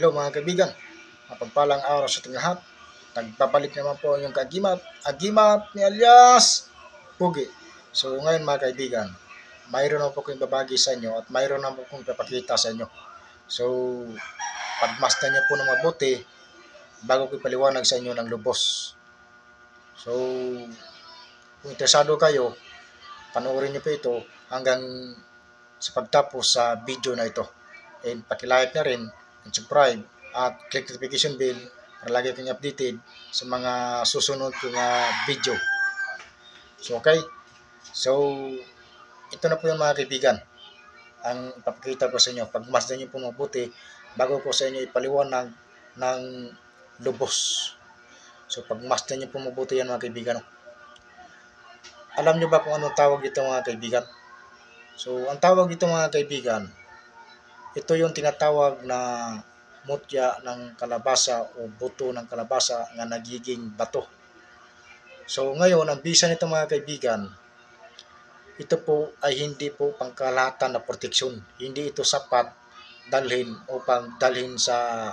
Hello mga kaibigan, mapagpalang araw sa ating lahat. Nagbabalik naman po yung agimat ni alias Pugi. So ngayon mga kaibigan, mayroon na po kong babagi sa inyo at mayroon na po kong papakita sa inyo. So pagmasdan niyo po ng mabuti bago ko ipaliwanag sa inyo ng lubos. So kung interesado kayo, panoorin niyo po ito hanggang sa pagtapos sa video na ito. And pakilike na rin and subscribe at click notification bell para lagi kang updated sa mga susunod kong video. So okay, so ito na po yung mga kaibigan ang ipapakita ko sa inyo. Pagmasdan niyo po mabuti bago ko sa inyo ipaliwanag ng lubos. So pagmasdan niyo po mabuti yan mga kaibigan. Alam niyo ba kung anong tawag dito mga kaibigan? So ang tawag dito mga kaibigan, ito yung tinatawag na mutya ng kalabasa o buto ng kalabasa na nagiging bato. So ngayon, ang bisa nito mga kaibigan, ito po ay hindi po pangkalahatan na proteksyon. Hindi ito sapat dalhin sa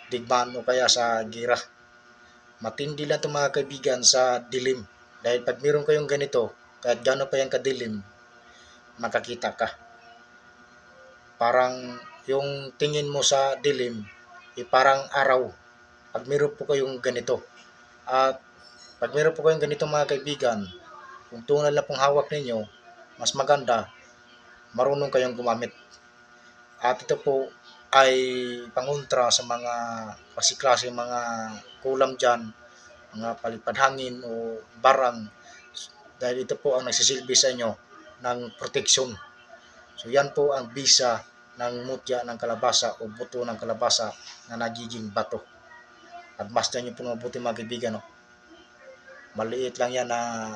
digmaan o kaya sa gira. Matindi lang ito mga kaibigan sa dilim. Dahil pag meron kayong ganito, kahit gano'n pa yan kadilim, makakita ka. Parang yung tingin mo sa dilim, parang araw. Pag meron po kayong ganito. At pag meron po kayong ganito mga kaibigan, kung tunal na pong hawak ninyo, mas maganda, marunong kayong gumamit. At ito po ay pangontra sa mga klase mga kulam dyan, mga palipad hangin o barang. Dahil ito po ang nagsisilbi sa inyo ng proteksyon. So yan po ang bisa ng mutya ng kalabasa o buto ng kalabasa na nagiging bato. Pagmasdan niyo po mabuti mga kaibigan. Maliit lang yan na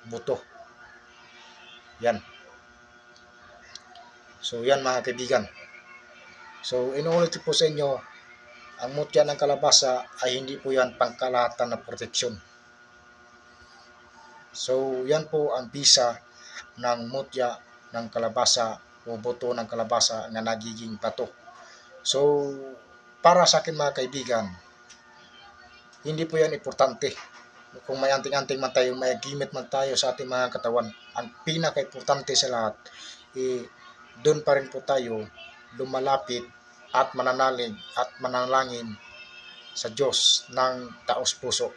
buto. Yan. So yan mga kaibigan. So inuulit po sa inyo, ang mutya ng kalabasa ay hindi po yan pangkalahatan na proteksyon. So yan po ang bisa ng mutya ng kalabasa o buto ng kalabasa na nagiging bato. So para sa akin mga kaibigan, hindi po yan importante. Kung may anting-anting man tayo, may gimit man tayo sa ating mga katawan, ang pinaka-importante sa lahat, doon pa rin po tayo lumalapit at mananalig at manalangin sa Diyos ng taos puso.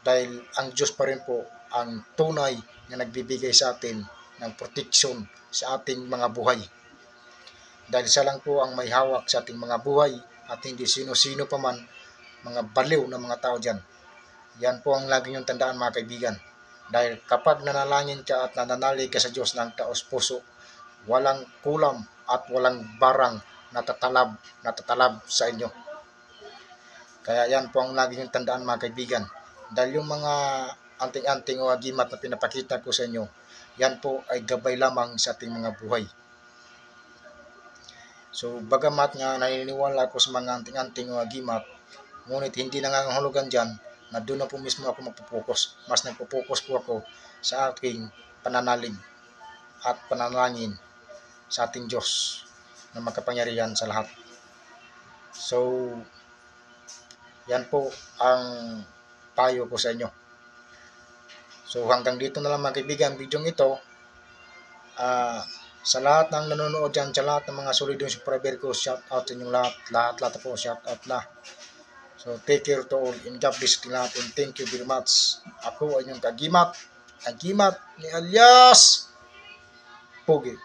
Dahil ang Diyos pa rin po ang tunay na nagbibigay sa atin ng proteksyon sa ating mga buhay. Dahil siya lang po ang may hawak sa ating mga buhay at hindi sino-sino pa man, mga baliw na mga tao dyan. Yan po ang lagi niyong tandaan mga kaibigan. Dahil kapag nanalangin ka at nananalig ka sa Diyos ng taos puso, walang kulam at walang barang natatalab sa inyo. Kaya yan po ang lagi niyong tandaan mga kaibigan. Dahil yung mga anting-anting o agimat na pinapakita ko sa inyo, yan po ay gabay lamang sa ating mga buhay. So bagamat nga naniniwala ako sa mga anting-anting o agimat, ngunit hindi nangangahulugan dyan na doon na po mismo ako magpupokus. Mas nagpupokus po ako sa aking pananalig at panalangin sa ating Diyos na makapangyarihan sa lahat. So yan po ang payo ko sa inyo. So hanggang dito na lang mga kaibigan, video ito. Sa lahat ng nanonood dyan, sa lahat ng mga solidong subscriber ko, shout out sa inyong lahat po, shout out na. So take care to all, in God bless lahat, and thank you very much. Ako ay inyong agimat ni alias Pugi.